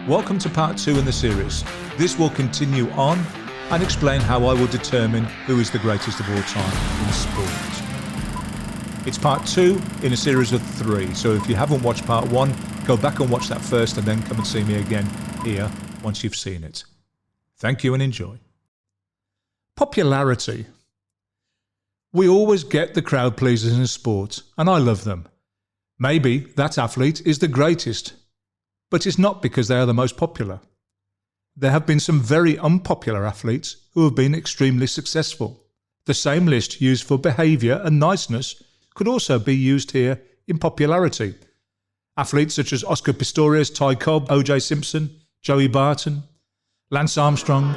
Welcome to part 2 in the series. This will continue on and explain how I will determine who is the greatest of all time in sport. It's part 2 in a series of 3, so if you haven't watched part 1, go back and watch that first and then come and see me again here once you've seen it. Thank you and enjoy. Popularity. We always get the crowd pleasers in sport, and I love them. Maybe that athlete is the greatest, but it's not because they are the most popular. There have been some very unpopular athletes who have been extremely successful. The same list used for behaviour and niceness could also be used here in popularity. Athletes such as Oscar Pistorius, Ty Cobb, O.J. Simpson, Joey Barton, Lance Armstrong,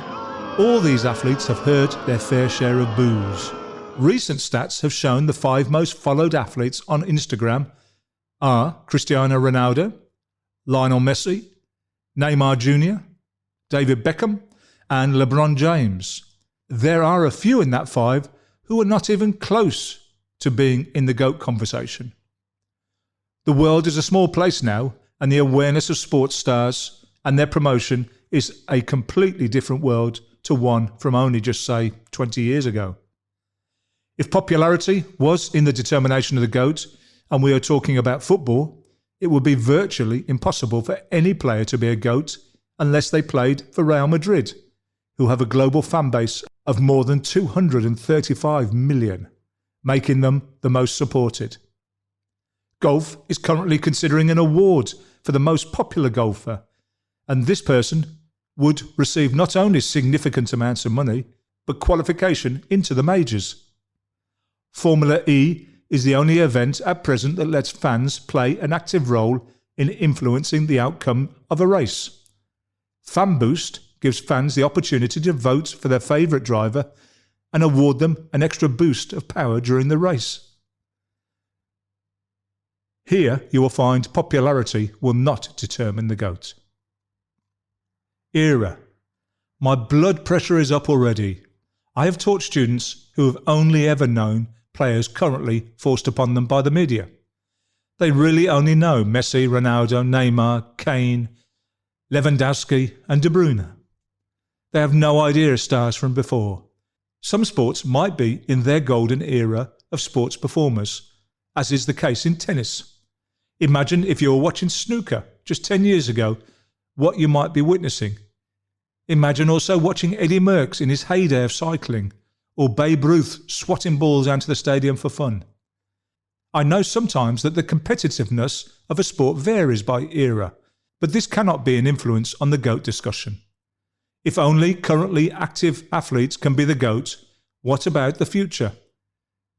all these athletes have heard their fair share of boos. Recent stats have shown the 5 most followed athletes on Instagram are Cristiano Ronaldo, Lionel Messi, Neymar Jr., David Beckham, and LeBron James. There are a few in that 5 who are not even close to being in the GOAT conversation. The world is a small place now, and the awareness of sports stars and their promotion is a completely different world to one from only just, say, 20 years ago. If popularity was in the determination of the GOAT, and we are talking about football, it would be virtually impossible for any player to be a GOAT unless they played for Real Madrid, who have a global fan base of more than 235 million, making them the most supported. Golf is currently considering an award for the most popular golfer, and this person would receive not only significant amounts of money, but qualification into the majors. Formula E is the only event at present that lets fans play an active role in influencing the outcome of a race. Fan Boost gives fans the opportunity to vote for their favourite driver and award them an extra boost of power during the race. Here you will find popularity will not determine the GOAT. Era. My blood pressure is up already. I have taught students who have only ever known players currently forced upon them by the media. They really only know Messi, Ronaldo, Neymar, Kane, Lewandowski and De Bruyne. They have no idea of stars from before. Some sports might be in their golden era of sports performers, as is the case in tennis. Imagine if you were watching snooker just 10 years ago, what you might be witnessing. Imagine also watching Eddie Merckx in his heyday of cycling, or Babe Ruth swatting balls out of the stadium for fun. I know sometimes that the competitiveness of a sport varies by era, but this cannot be an influence on the GOAT discussion. If only currently active athletes can be the GOAT, what about the future?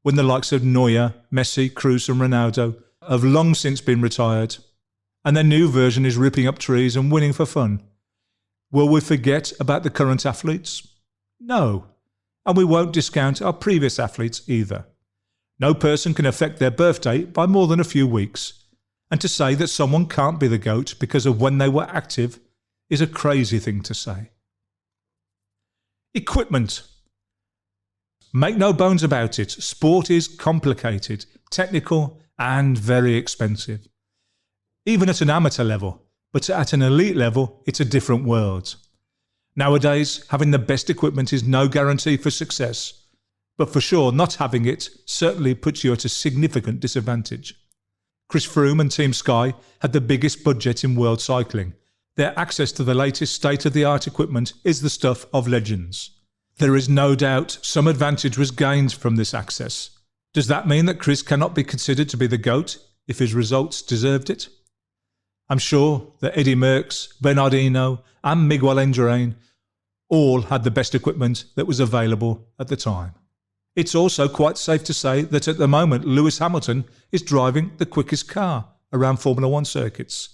When the likes of Neuer, Messi, Kroos and Ronaldo have long since been retired, and their new version is ripping up trees and winning for fun. Will we forget about the current athletes? No. And we won't discount our previous athletes either. No person can affect their birthday by more than a few weeks, and to say that someone can't be the GOAT because of when they were active is a crazy thing to say. Equipment. Make no bones about it, sport is complicated, technical and very expensive. Even at an amateur level, but at an elite level, it's a different world. Nowadays, having the best equipment is no guarantee for success, but for sure not having it certainly puts you at a significant disadvantage. Chris Froome and Team Sky had the biggest budget in world cycling. Their access to the latest state-of-the-art equipment is the stuff of legends. There is no doubt some advantage was gained from this access. Does that mean that Chris cannot be considered to be the GOAT if his results deserved it? I'm sure that Eddie Merckx, Bernardino and Miguel Indurain all had the best equipment that was available at the time. It's also quite safe to say that at the moment Lewis Hamilton is driving the quickest car around Formula 1 circuits.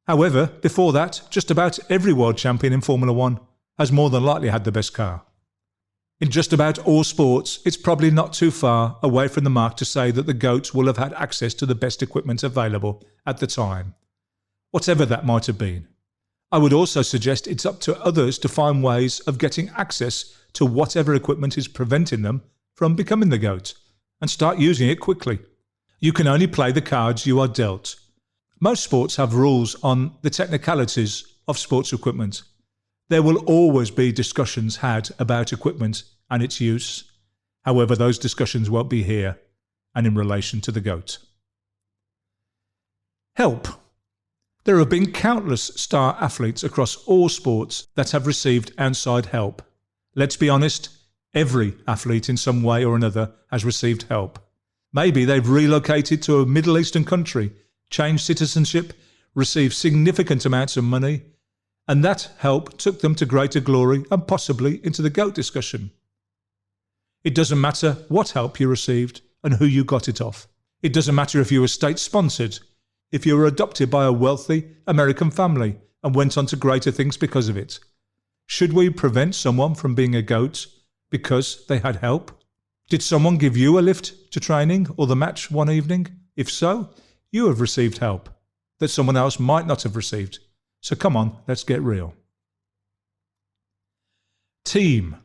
However, before that, just about every world champion in Formula 1 has more than likely had the best car. In just about all sports, it's probably not too far away from the mark to say that the GOATs will have had access to the best equipment available at the time, whatever that might have been. I would also suggest it's up to others to find ways of getting access to whatever equipment is preventing them from becoming the GOAT, and start using it quickly. You can only play the cards you are dealt. Most sports have rules on the technicalities of sports equipment. There will always be discussions had about equipment and its use. However, those discussions won't be here and in relation to the GOAT. Help. There have been countless star athletes across all sports that have received outside help. Let's be honest, every athlete in some way or another has received help. Maybe they've relocated to a Middle Eastern country, changed citizenship, received significant amounts of money, and that help took them to greater glory and possibly into the GOAT discussion. It doesn't matter what help you received and who you got it off. It doesn't matter if you were state-sponsored, if you were adopted by a wealthy American family and went on to greater things because of it. Should we prevent someone from being a GOAT because they had help? Did someone give you a lift to training or the match one evening? If so, you have received help that someone else might not have received. So come on, let's get real. Team.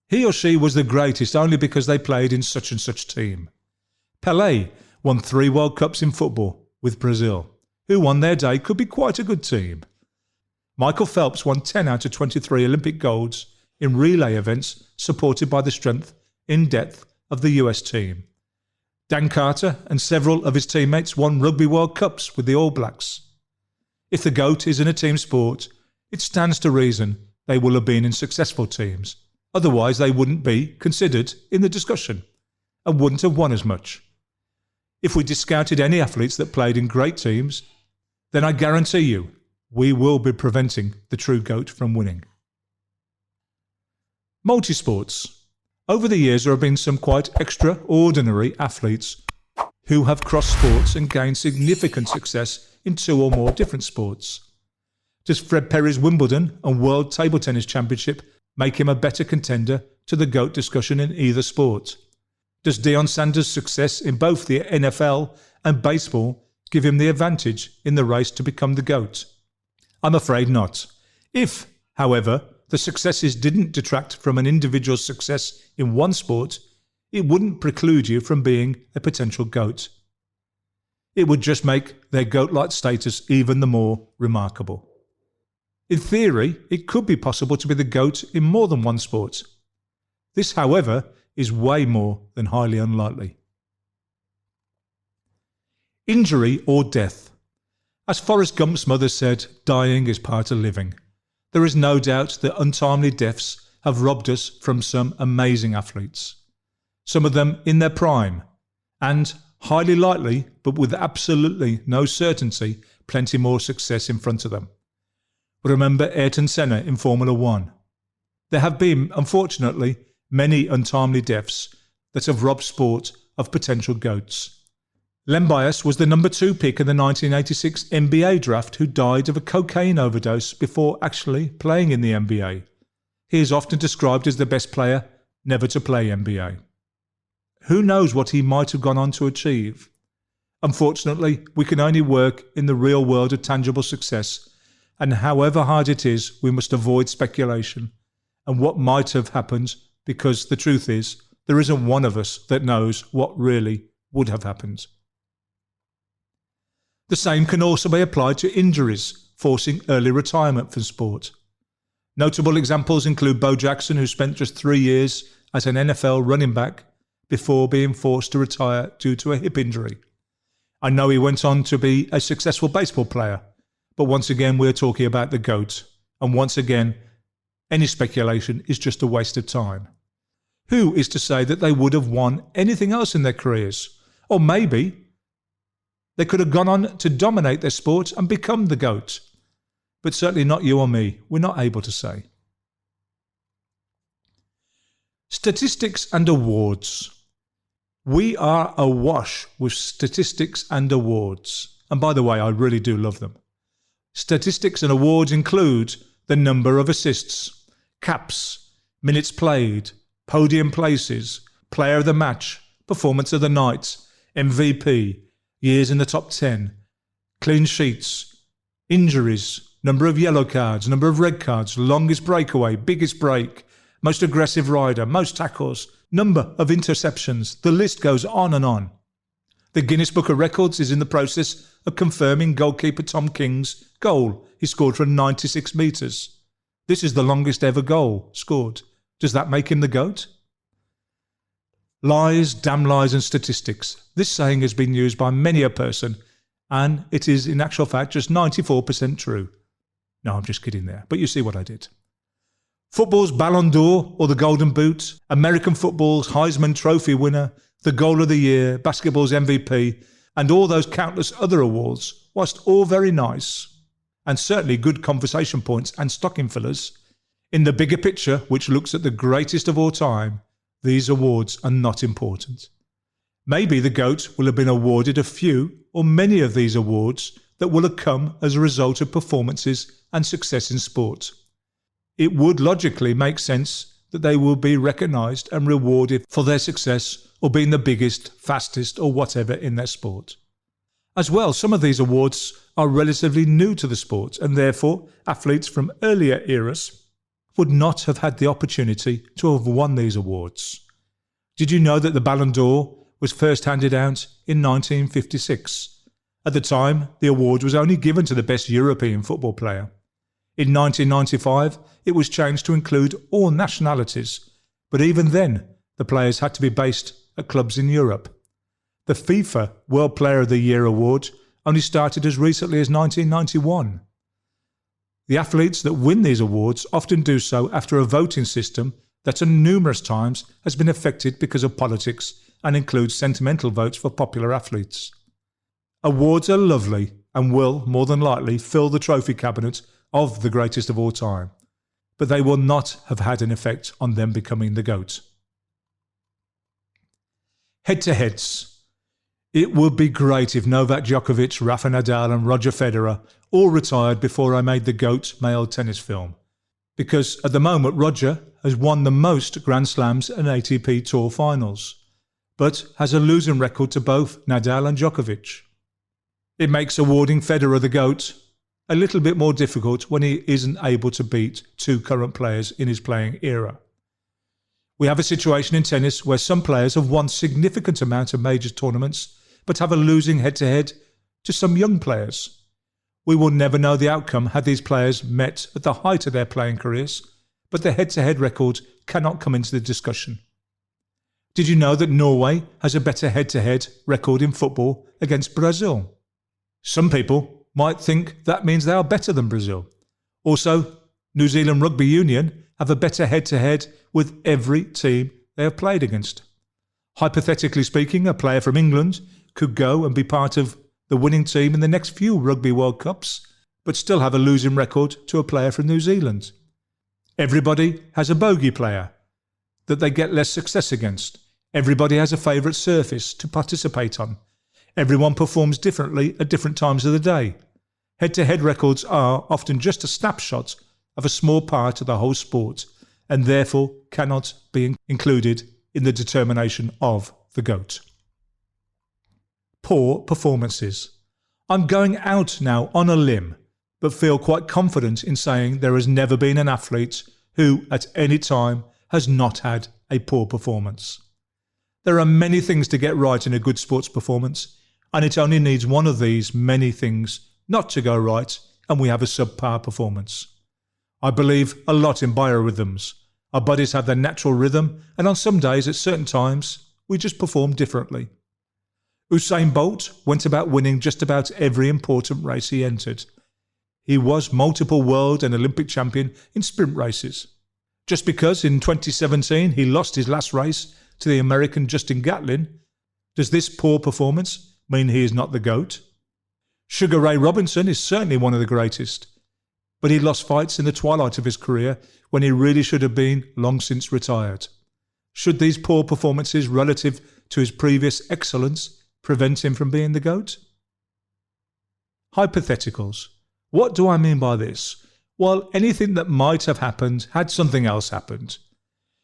He or she was the greatest only because they played in such and such team. Pelé won 3 World Cups in football with Brazil, who on their day could be quite a good team. Michael Phelps won 10 out of 23 Olympic golds in relay events supported by the strength in depth of the US team. Dan Carter and several of his teammates won Rugby World Cups with the All Blacks. If the GOAT is in a team sport, it stands to reason they will have been in successful teams. Otherwise, they wouldn't be considered in the discussion and wouldn't have won as much. If we discounted any athletes that played in great teams, then I guarantee you we will be preventing the true GOAT from winning. Multisports. Over the years, there have been some quite extraordinary athletes who have crossed sports and gained significant success in 2 or more different sports. Does Fred Perry's Wimbledon and World Table Tennis Championship make him a better contender to the GOAT discussion in either sport? Does Deion Sanders' success in both the NFL and baseball give him the advantage in the race to become the GOAT? I'm afraid not. If, however, the successes didn't detract from an individual's success in one sport, it wouldn't preclude you from being a potential GOAT. It would just make their GOAT-like status even the more remarkable. In theory, it could be possible to be the GOAT in more than one sport. This, however, is way more than highly unlikely. Injury or death. As Forrest Gump's mother said, dying is part of living. There is no doubt that untimely deaths have robbed us from some amazing athletes. Some of them in their prime, and highly likely, but with absolutely no certainty, plenty more success in front of them. Remember Ayrton Senna in Formula 1. There have been, unfortunately, many untimely deaths that have robbed sport of potential GOATs. Len Bias was the number 2 pick in the 1986 NBA draft who died of a cocaine overdose before actually playing in the NBA. He is often described as the best player never to play NBA. Who knows what he might have gone on to achieve? Unfortunately, we can only work in the real world of tangible success, and however hard it is, we must avoid speculation and what might have happened, because the truth is, there isn't one of us that knows what really would have happened. The same can also be applied to injuries, forcing early retirement from sport. Notable examples include Bo Jackson, who spent just 3 years as an NFL running back before being forced to retire due to a hip injury. I know he went on to be a successful baseball player, but once again we're talking about the GOAT, and once again any speculation is just a waste of time. Who is to say that they would have won anything else in their careers? Or maybe they could have gone on to dominate their sport and become the GOAT. But certainly not you or me. We're not able to say. Statistics and awards. We are awash with statistics and awards. And by the way, I really do love them. Statistics and awards include the number of assists, caps, minutes played, podium places, player of the match, performance of the night, MVP, years in the top 10, clean sheets, injuries, number of yellow cards, number of red cards, longest breakaway, biggest break, most aggressive rider, most tackles, number of interceptions. The list goes on and on. The Guinness Book of Records is in the process of confirming goalkeeper Tom King's goal he scored from 96 metres. This is the longest ever goal scored. Does that make him the GOAT? Lies, damn lies and statistics. This saying has been used by many a person, and it is in actual fact just 94% true. No, I'm just kidding there, but you see what I did. Football's Ballon d'Or or the Golden Boot, American football's Heisman Trophy winner, the Goal of the Year, basketball's MVP, and all those countless other awards, whilst all very nice, and certainly good conversation points and stocking fillers, in the bigger picture, which looks at the greatest of all time, these awards are not important. Maybe the GOAT will have been awarded a few or many of these awards that will have come as a result of performances and success in sport. It would logically make sense that they will be recognised and rewarded for their success or being the biggest, fastest or whatever in their sport. As well, some of these awards are relatively new to the sport and therefore athletes from earlier eras would not have had the opportunity to have won these awards. Did you know that the Ballon d'Or was first handed out in 1956? At the time, the award was only given to the best European football player. In 1995, it was changed to include all nationalities, but even then, the players had to be based at clubs in Europe. The FIFA World Player of the Year award only started as recently as 1991. The athletes that win these awards often do so after a voting system that on numerous times has been affected because of politics and includes sentimental votes for popular athletes. Awards are lovely and will, more than likely, fill the trophy cabinet of the greatest of all time, but they will not have had an effect on them becoming the GOAT. Head-to-heads. It would be great if Novak Djokovic, Rafa Nadal and Roger Federer all retired before I made the GOAT male tennis film, because at the moment Roger has won the most Grand Slams and ATP Tour finals, but has a losing record to both Nadal and Djokovic. It makes awarding Federer the GOAT a little bit more difficult when he isn't able to beat two current players in his playing era. We have a situation in tennis where some players have won significant amount of major tournaments but have a losing head-to-head to some young players. We will never know the outcome had these players met at the height of their playing careers, but the head-to-head record cannot come into the discussion. Did you know that Norway has a better head-to-head record in football against Brazil? Some people might think that means they are better than Brazil. Also, New Zealand Rugby Union have a better head-to-head with every team they have played against. Hypothetically speaking, a player from England could go and be part of the winning team in the next few Rugby World Cups, but still have a losing record to a player from New Zealand. Everybody has a bogey player that they get less success against. Everybody has a favourite surface to participate on. Everyone performs differently at different times of the day. Head-to-head records are often just a snapshot of a small part of the whole sport and therefore cannot be included in the determination of the GOAT. Poor performances. I'm going out now on a limb, but feel quite confident in saying there has never been an athlete who at any time has not had a poor performance. There are many things to get right in a good sports performance, and it only needs one of these many things not to go right and we have a subpar performance. I believe a lot in biorhythms. Our bodies have their natural rhythm, and on some days at certain times we just perform differently. Usain Bolt went about winning just about every important race he entered. He was multiple world and Olympic champion in sprint races. Just because in 2017 he lost his last race to the American Justin Gatlin, does this poor performance mean he is not the GOAT? Sugar Ray Robinson is certainly one of the greatest, but he lost fights in the twilight of his career when he really should have been long since retired. Should these poor performances relative to his previous excellence prevent him from being the GOAT? Hypotheticals. What do I mean by this? Well, anything that might have happened had something else happened.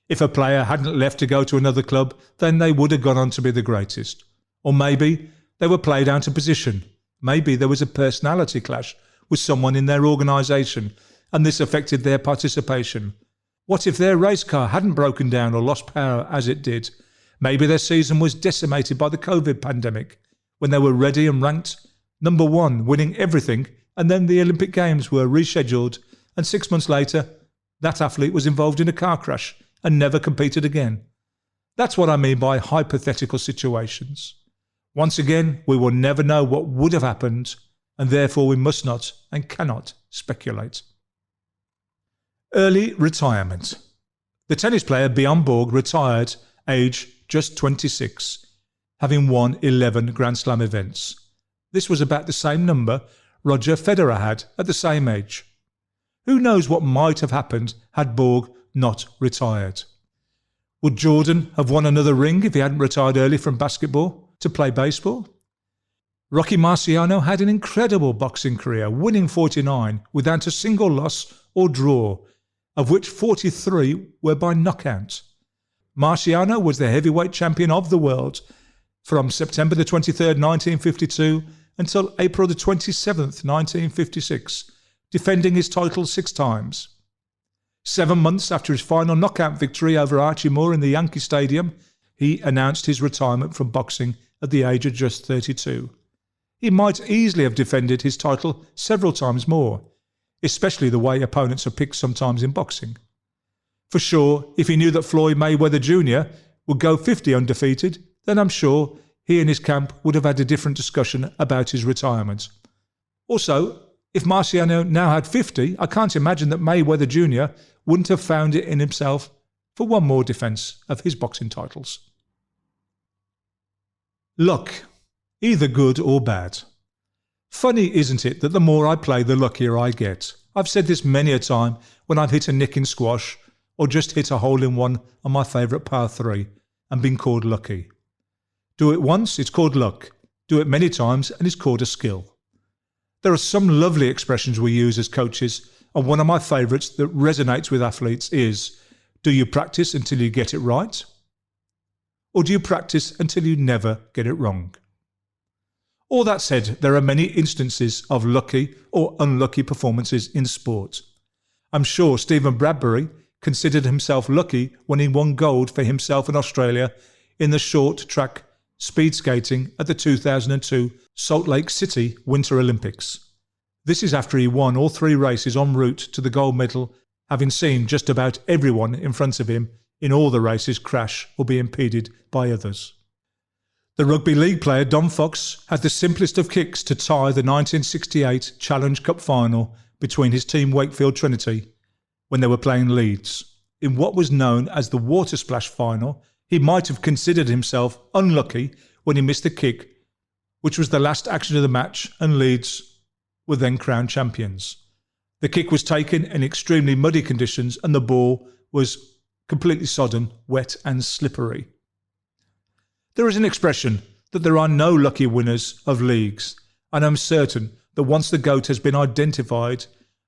If a player hadn't left to go to another club, then they would have gone on to be the greatest. Or maybe they were played out of position. Maybe there was a personality clash with someone in their organisation and this affected their participation. What if their race car hadn't broken down or lost power as it did? Maybe their season was decimated by the COVID pandemic. when they were ready and ranked number 1, winning everything, and then the Olympic Games were rescheduled, and 6 months later, that athlete was involved in a car crash and never competed again. That's what I mean by hypothetical situations. Once again, we will never know what would have happened, and therefore we must not and cannot speculate. Early retirement. The tennis player Bjorn Borg retired age just 26, having won 11 Grand Slam events. This was about the same number Roger Federer had at the same age. Who knows what might have happened had Borg not retired? Would Jordan have won another ring if he hadn't retired early from basketball to play baseball? Rocky Marciano had an incredible boxing career, winning 49 without a single loss or draw, of which 43 were by knockout. Marciano was the heavyweight champion of the world from September the 23rd, 1952 until April the 27th, 1956, defending his title 6 times. 7 months after his final knockout victory over Archie Moore in the Yankee Stadium, he announced his retirement from boxing at the age of just 32. He might easily have defended his title several times more, especially the way opponents are picked sometimes in boxing. For sure, if he knew that Floyd Mayweather Jr. would go 50 undefeated, then I'm sure he and his camp would have had a different discussion about his retirement. Also, if Marciano now had 50, I can't imagine that Mayweather Jr. wouldn't have found it in himself for one more defence of his boxing titles. Luck, either good or bad. Funny, isn't it, that the more I play, the luckier I get. I've said this many a time when I've hit a nick in squash or just hit a hole-in-one on my favourite par 3 and been called lucky. Do it once, it's called luck. Do it many times and it's called a skill. There are some lovely expressions we use as coaches, and one of my favourites that resonates with athletes is, do you practice until you get it right? Or do you practice until you never get it wrong? All that said, there are many instances of lucky or unlucky performances in sport. I'm sure Stephen Bradbury considered himself lucky when he won gold for himself and Australia in the short track speed skating at the 2002 Salt Lake City Winter Olympics. This is after he won all 3 races en route to the gold medal, having seen just about everyone in front of him in all the races crash or be impeded by others. The rugby league player Don Fox had the simplest of kicks to tie the 1968 Challenge Cup final between his team Wakefield Trinity when they were playing Leeds. In what was known as the water splash final, he might have considered himself unlucky when he missed a kick, which was the last action of the match, and Leeds were then crowned champions. The kick was taken in extremely muddy conditions and the ball was completely sodden, wet and slippery. There is an expression that there are no lucky winners of leagues, and I'm certain that once the GOAT has been identified,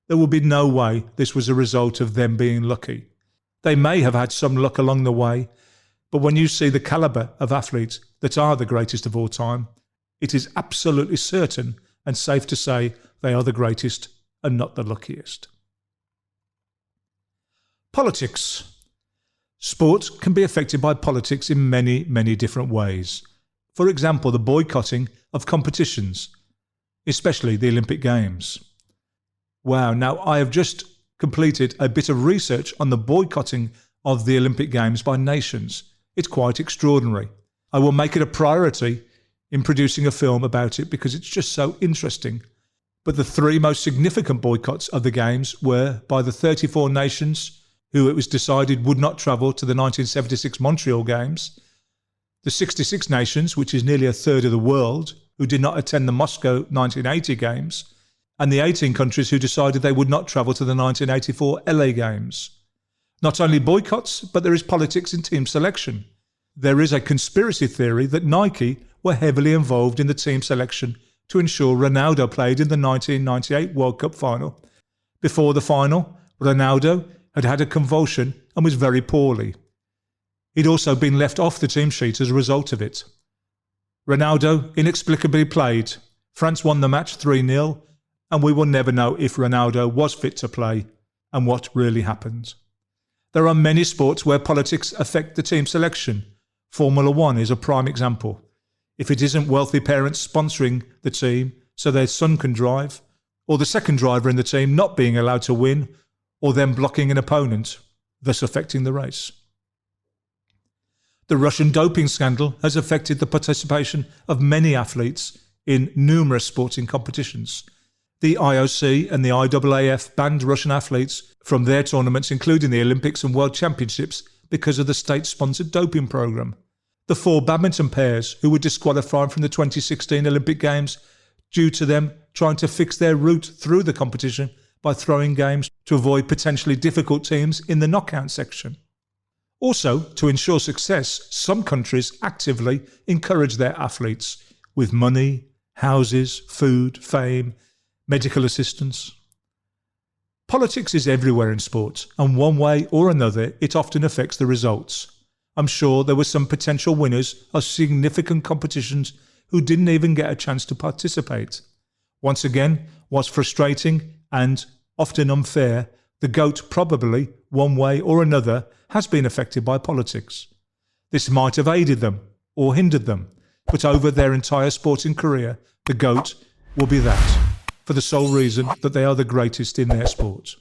there will be no way this was a result of them being lucky. They may have had some luck along the way, but when you see the calibre of athletes that are the greatest of all time, it is absolutely certain and safe to say they are the greatest and not the luckiest. Politics. Sport can be affected by politics in many, many different ways. For example, the boycotting of competitions, especially the Olympic Games. Wow, now I have just completed a bit of research on the boycotting of the Olympic Games by nations. It's quite extraordinary. I will make it a priority in producing a film about it because it's just so interesting. But the 3 most significant boycotts of the Games were by the 34 nations who it was decided would not travel to the 1976 Montreal Games, the 66 nations, which is nearly a third of the world, who did not attend the Moscow 1980 Games, and the 18 countries who decided they would not travel to the 1984 LA Games. Not only boycotts, but there is politics in team selection. There is a conspiracy theory that Nike were heavily involved in the team selection to ensure Ronaldo played in the 1998 World Cup final. Before the final, Ronaldo had had a convulsion and was very poorly. He'd also been left off the team sheet as a result of it. Ronaldo inexplicably played. France won the match 3-0, and we will never know if Ronaldo was fit to play and what really happened. There are many sports where politics affect the team selection. Formula 1 is a prime example. If it isn't wealthy parents sponsoring the team so their son can drive, or the second driver in the team not being allowed to win, or them blocking an opponent, thus affecting the race. The Russian doping scandal has affected the participation of many athletes in numerous sporting competitions. The IOC and the IAAF banned Russian athletes from their tournaments, including the Olympics and World Championships, because of the state-sponsored doping programme. The 4 badminton pairs who were disqualified from the 2016 Olympic Games due to them trying to fix their route through the competition by throwing games to avoid potentially difficult teams in the knockout section. Also, to ensure success, some countries actively encourage their athletes with money, houses, food, fame, medical assistance. Politics is everywhere in sports, and one way or another it often affects the results. I'm sure there were some potential winners of significant competitions who didn't even get a chance to participate. Once again, what's frustrating and often unfair, the GOAT probably, one way or another, has been affected by politics. This might have aided them or hindered them, but over their entire sporting career, the GOAT will be that, for the sole reason that they are the greatest in their sport.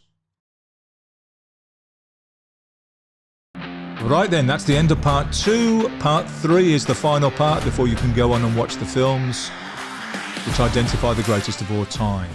Right then, that's the end of part 2. Part 3 is the final part before you can go on and watch the films which identify the greatest of all time.